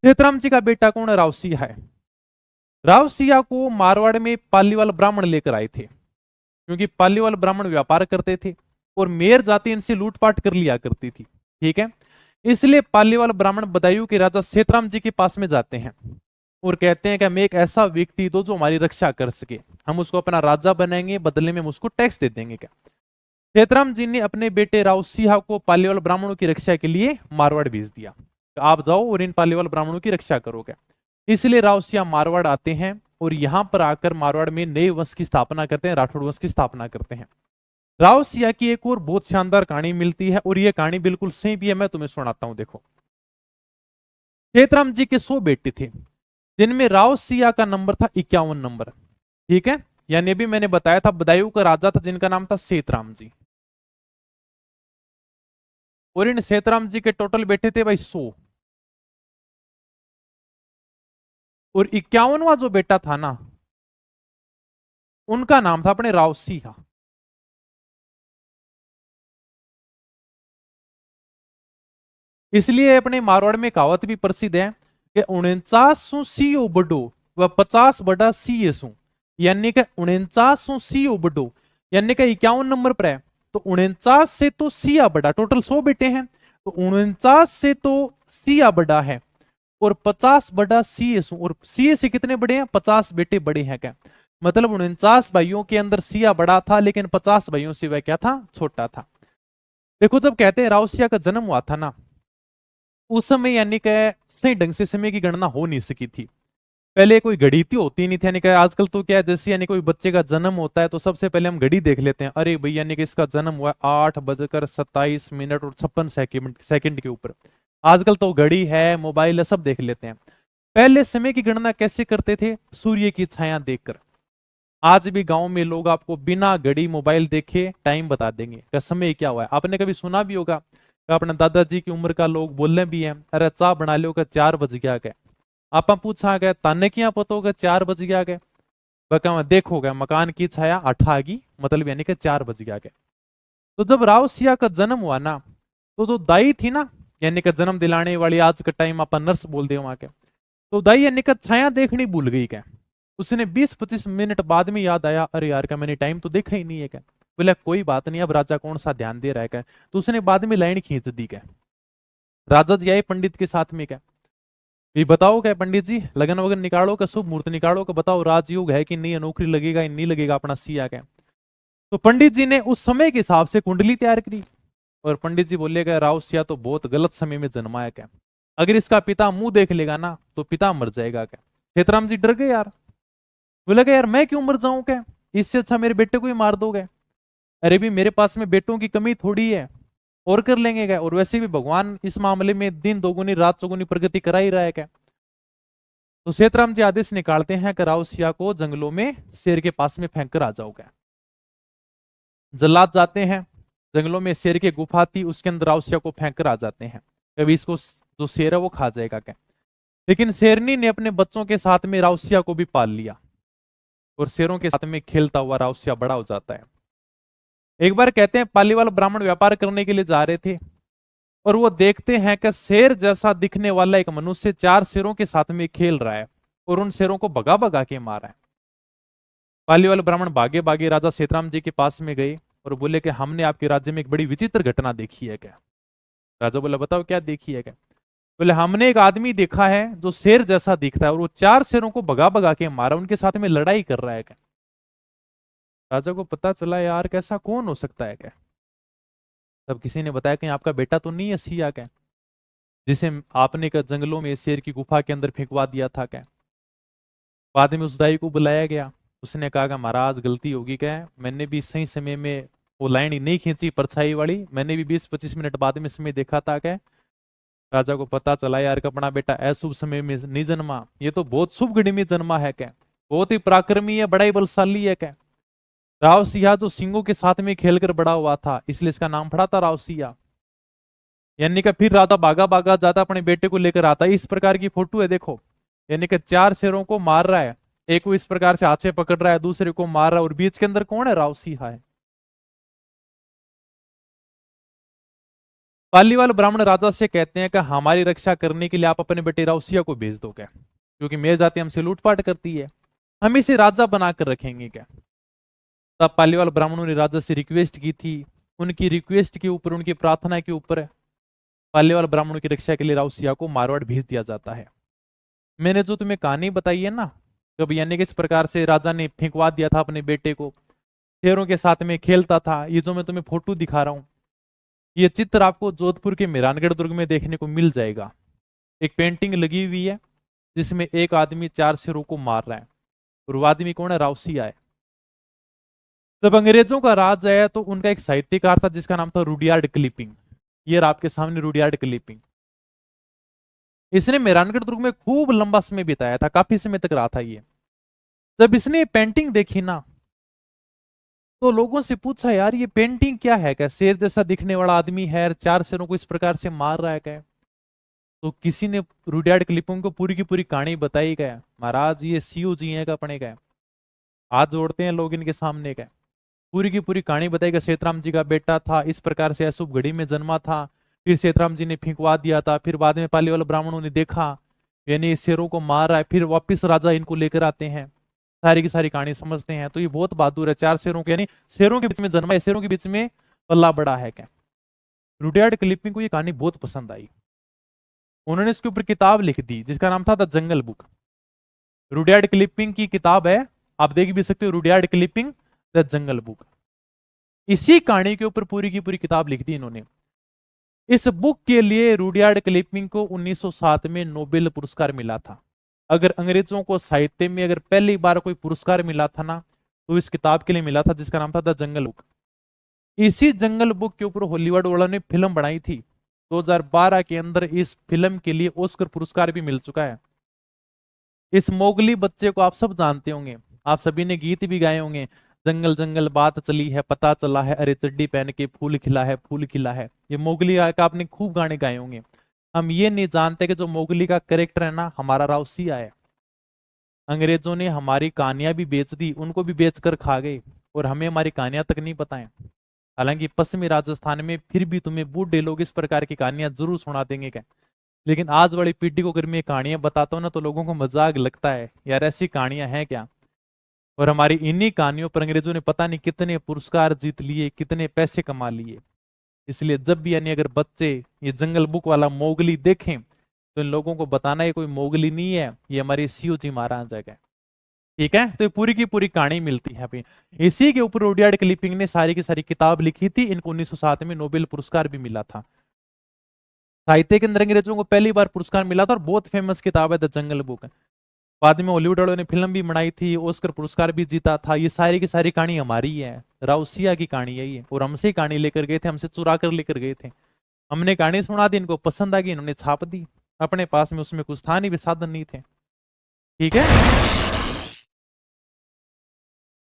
क्षेत्राम जी का बेटा कौन है? रावसिया है। रावसिया को मारवाड़ में पालीवाल ब्राह्मण लेकर आए थे, क्योंकि पालीवाल ब्राह्मण व्यापार करते थे और मेयर जाति इनसे लूटपाट कर लिया करती थी। ठीक है, इसलिए पालीवाल ब्राह्मण बदायूं के राजा सेतराम जी के पास में जाते हैं और कहते हैं कि हमें एक ऐसा व्यक्ति दो जो हमारी रक्षा कर सके, हम उसको अपना राजा बनाएंगे, बदले में हम उसको टैक्स दे देंगे। क्या सेतराम जी ने अपने बेटे राव सिंह को पालीवाल ब्राह्मणों की रक्षा के लिए मारवाड़ भेज दिया, आप जाओ और इन पालीवाल ब्राह्मणों की रक्षा करोगे। इसलिए राव सिंह मारवाड़ आते हैं और यहां पर आकर मारवाड़ में नए वंश की स्थापना करते हैं, राठौड़ वंश की स्थापना करते हैं। राव सिया की एक और बहुत शानदार कहानी मिलती है और यह कहानी बिल्कुल सही भी है, मैं तुम्हें सुनाता हूं। देखो, सेतराम जी के 100 बेटे थे, जिनमें राव सिया का नंबर था 51 नंबर। ठीक है, यानी अभी मैंने बताया था बदायूं का राजा था जिनका नाम था सेतराम जी, और इन सेतराम जी के टोटल बेटे थे भाई 100, और 51वां जो बेटा था ना, उनका नाम था अपने राव सिया। इसलिए अपने मारवाड़ में कहावत भी प्रसिद्ध है कि 49 सीओ बडो व 50 बड़ा सीए सु, यानी कि 49 सीओ बडो, यानी कि 51 नंबर पर है, तो 49 से तो सिया बड़ा, टोटल 100 बेटे हैं, तो 49 से तो सिया बड़ा है और 50 बड़ा सीए सु, और सीए से कितने बड़े हैं? 50 बेटे बड़े हैं। क्या मतलब 49 भाइयों के अंदर सिया बड़ा था, लेकिन 50 भाइयों से वह क्या था? छोटा था। देखो, जब कहते हैं रावसिया का जन्म हुआ था ना, उस समय यानी कि सही ढंग से समय की गणना हो नहीं सकी थी। पहले कोई घड़ी तो होती नहीं थी, यानी कि आजकल तो क्या है, जैसे यानी कोई बच्चे का जन्म होता है तो सबसे पहले हम घड़ी देख लेते हैं, अरे भाई यानी कि इसका जन्म हुआ 8:27 और 56 सेकंड के ऊपर। आजकल तो घड़ी है, मोबाइल है, सब देख लेते हैं। पहले समय की गणना कैसे करते थे? सूर्य की छाया देखकर। आज भी गांव में लोग आपको बिना घड़ी मोबाइल देखे टाइम बता देंगे कि समय क्या हुआ है। आपने कभी सुना भी होगा कि अपने दादाजी की उम्र का लोग बोलने भी हैं, अरे चाह बना लो का 4 बज गया क्या। आपा पूछा गया ताने क्या पता होगा 4 बज गया क्या, वह देखोगे मकान की छाया अठागी, मतलब यानी कि 4 बज गया क्या। तो जब राव सिया का जन्म हुआ ना, तो जो दाई थी ना, यानी कि जन्म दिलाने वाली, आज का टाइम आप नर्स बोल दे वहां के, तो दाई यानी कि छाया देखनी भूल गई क्या। उसने 20-25 मिनट बाद में याद आया, अरे यार क्या मैंने टाइम तो देखा ही नहीं है क्या। बोला कोई बात नहीं, अब राजा कौन सा ध्यान दे रहा है क्या। तो उसने बाद में लाइन खींच दी क्या। राजा जी आए पंडित के साथ में क्या, ये बताओ क्या पंडित जी, लगन वगन निकालो का, शुभ मुहूर्त निकालो का, बताओ राजयोग है कि नहीं, नौकरी लगेगा या नहीं लगेगा अपना सिया क्या। तो पंडित जी ने उस समय के हिसाब से कुंडली तैयार करी, और पंडित जी बोलेगा राव सिया तो बहुत गलत समय में जन्मा है क्या, अगर इसका पिता मुंह देख लेगा ना तो पिता मर जाएगा क्या। खेतराम जी डर गए यार, बोले यार मैं क्यों मर जाऊं क्या, इससे अच्छा मेरे बेटे को ही मार दोगे। अरे भी मेरे पास में बेटों की कमी थोड़ी है, और कर लेंगे क्या, और वैसे भी भगवान इस मामले में दिन दोगुनी रात चौगुनी प्रगति करा ही रहा है क्या। तो सेतराम जी आदेश निकालते हैं कि रावसिया को जंगलों में शेर के पास में फेंक कर आ जाओगे। जल्लाद जाते हैं जंगलों में, शेर की गुफा थी उसके अंदर रावसिया को फेंक कर आ जाते हैं, कभी इसको जो शेर है वो खा जाएगा क्या। लेकिन शेरनी ने अपने बच्चों के साथ में रावसिया को भी पाल लिया, और शेरों के साथ में खेलता हुआ रावसिया बड़ा हो जाता है। एक बार कहते हैं पालीवाल ब्राह्मण व्यापार करने के लिए जा रहे थे, और वो देखते हैं कि शेर जैसा दिखने वाला एक मनुष्य 4 शेरों के साथ में खेल रहा है, और उन शेरों को भगा भगा के मारा है। पालीवाल ब्राह्मण भागे भागे राजा सेतराम जी के पास में गए और बोले कि हमने आपके राज्य में एक बड़ी विचित्र घटना देखी है क्या। राजा बोला बताओ क्या देखी है क्या। बोले हमने एक आदमी देखा है जो शेर जैसा दिखता है, और वो 4 शेरों को भगा भगा के मारा, उनके साथ में लड़ाई कर रहा है क्या। राजा को पता चला यार कैसा कौन हो सकता है क्या। तब किसी ने बताया कि आपका बेटा तो नहीं है सिया क्या, जिसे आपने का जंगलों में शेर की गुफा के अंदर फेंकवा दिया था क्या। बाद में उस दाई को बुलाया गया, उसने कहा कि महाराज गलती होगी क्या, मैंने भी सही समय में वो लाइन ही नहीं खींची परछाई वाली, मैंने भी 20-25 मिनट बाद में समय देखा था क्या। राजा को पता चला यार का अपना बेटा अशुभ समय में नहीं जन्मा, ये तो बहुत शुभ घड़ी में जन्मा है क्या, बहुत ही पराक्रमी है, बड़ा ही बलशाली है क्या। राव सिंह जो सिंहों के साथ में खेलकर बड़ा हुआ था, इसलिए इसका नाम पड़ा था राव सिंह। यानी कि फिर राजा भागा भागा जाता अपने बेटे को लेकर आता है, इस प्रकार की फोटो है देखो, यानी कि 4 शेरों को मार रहा है, एक को इस प्रकार से हाथ से पकड़ रहा है, दूसरे को मार रहा है, और बीच के अंदर कौन है? राव सिंह है। पालीवाल ब्राह्मण राजा से कहते हैं कि हमारी रक्षा करने के लिए आप अपने बेटे राउसिया को भेज दो क्या, क्योंकि मेरे जाति हमसे लूटपाट करती है, हम इसे राजा बनाकर रखेंगे क्या। तब पालीवाल ब्राह्मणों ने राजा से रिक्वेस्ट की थी। उनकी रिक्वेस्ट के ऊपर, उनकी प्रार्थना के ऊपर पालीवाल ब्राह्मणों की रक्षा के लिए राउसिया को मारवाड़ भेज दिया जाता है। मैंने जो तुम्हें कहानी बताई है ना, जब यानी कि इस प्रकार से राजा ने फेंकवा दिया था अपने बेटे को, शेरों के साथ में खेलता था, ये जो मैं तुम्हें फोटो दिखा रहा हूं, ये चित्र आपको जोधपुर के मेहरानगढ़ दुर्ग में देखने को मिल जाएगा। एक पेंटिंग लगी हुई है जिसमें एक आदमी 4 शेरों को मार रहा है, और वो आदमी कौन है, राउसिया है। जब अंग्रेजों का राज आया तो उनका एक साहित्यकार था जिसका नाम था रुडयार्ड किपलिंग। ये आपके सामने रुडयार्ड किपलिंग, इसने मेहरानगढ़ दुर्ग में खूब लंबा समय बिताया था, काफी समय तक रहा था ये। जब इसने पेंटिंग देखी ना, तो लोगों से पूछा यार ये पेंटिंग क्या है, क्या शेर जैसा दिखने वाला आदमी है, 4 शेरों को इस प्रकार से मार रहा है क्या। तो किसी ने रुडयार्ड किपलिंग को पूरी की पूरी कहानी बताई गया, महाराज ये सीओ जी है का अपने का, हाथ जोड़ते हैं लोग इनके सामने का। पूरी की पूरी कहानी बताएगा, सेतराम जी का बेटा था, इस प्रकार से अशुभ घड़ी में जन्मा था, फिर सेतराम जी ने फेंकवा दिया था, फिर बाद में पालीवाल ब्राह्मणों ने देखा यानी शेरों को मार रहा है, फिर वापिस राजा इनको लेकर आते हैं, सारी की सारी कहानी समझते हैं। तो ये बहुत बहादुर है, 4 शेरों के यानी शेरों के बीच में जन्मा है, शेरों के बीच में पल्ला बड़ा है क्या। रुडयार्ड किपलिंग को ये कहानी बहुत पसंद आई, उन्होंने इसके ऊपर किताब लिख दी जिसका नाम था the jungle book. Rudyard Kipling की किताब है, आप देख भी सकते हो, Rudyard Kipling the jungle book. इसी कहानी के ऊपर पूरी की पूरी किताब लिख दी इन्होंने। इस बुक के लिए रुडयार्ड किपलिंग को 1907 में नोबेल पुरस्कार मिला था। अगर अंग्रेजों को साहित्य में अगर पहली बार कोई पुरस्कार मिला था ना, तो इस किताब के लिए मिला था जिसका नाम था द जंगल बुक। इसी जंगल बुक के ऊपर हॉलीवुड वालों ने फिल्म बनाई थी 2012 के अंदर, इस फिल्म के लिए ऑस्कर पुरस्कार भी मिल चुका है। इस मोगली बच्चे को आप सब जानते होंगे, आप सभी ने गीत भी गाए होंगे, जंगल जंगल बात चली है, पता चला है, अरे चड्डी पहन के फूल खिला है, फूल खिला है। ये मोगली का आपने खूब गाने गाए होंगे। हम ये नहीं जानते कि जो मोगली का कैरेक्टर है ना, हमारा राउसिया है। अंग्रेजों ने हमारी कहानियां भी बेच दी, उनको भी बेच कर खा गए, और हमें हमारी कहानियां तक नहीं पता है। हालांकि पश्चिमी राजस्थान में फिर भी तुम्हें बूढ़े लोग इस प्रकार की कहानियां जरूर सुना देंगे क्या, लेकिन आज वाली पीढ़ी को अगर मैं कहानियां बताता हूँ ना, तो लोगों को मजाक लगता है, यार ऐसी कहानियां हैं क्या। और हमारी इन्हीं कहानियों पर अंग्रेजों ने पता नहीं कितने पुरस्कार जीत लिए, कितने पैसे कमा लिए। इसलिए जब भी यानी अगर बच्चे ये जंगल बुक वाला मोगली देखें, तो इन लोगों को बताना ये कोई मोगली नहीं है, ये हमारी सीओ जी महाराज है। ठीक है, तो ये पूरी की पूरी कहानी मिलती है अभी। इसी के ऊपर रुडयार्ड किपलिंग ने सारी की सारी किताब लिखी थी, इनको 1907 में नोबेल पुरस्कार भी मिला था। साहित्य के अंदर अंग्रेजों को पहली बार पुरस्कार मिला था, और बहुत फेमस किताब है द जंगल बुक। बाद में हॉलीवुड वालों ने फिल्म भी बनाई थी, ऑस्कर पुरस्कार भी जीता था। ये सारी की सारी कहानी हमारी है, राउसिया की कहानी है ये, और हमसे कहानी लेकर गए थे, हमसे चुरा कर लेकर गए थे। हमने कहानी सुना दी, इनको पसंद आ गई, इन्होंने छाप दी अपने पास में, उसमें कुछ था नहीं भी, साधन नहीं थे। ठीक है।